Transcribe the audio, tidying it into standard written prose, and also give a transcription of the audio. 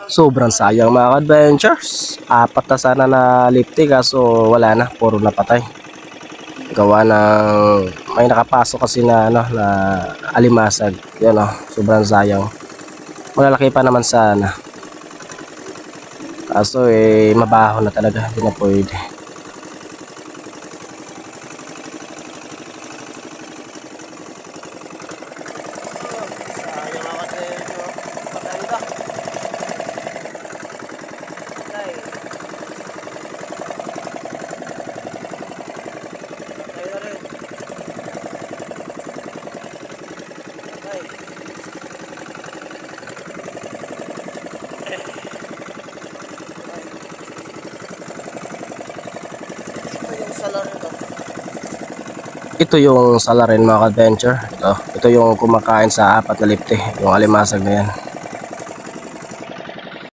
Sobrang sayang mga adventures. Apat na sana na lifty kaso wala na, puro napatay. Gawa ng may nakapasok kasi na na alimasag. Yun sobrang sayang. Malalaki pa naman sana. Kaso mabaho na talaga, hindi na pwede. Ito yung salarin mga adventure. Ito yung kumakain sa apat na lifte, yung alimasag na yan.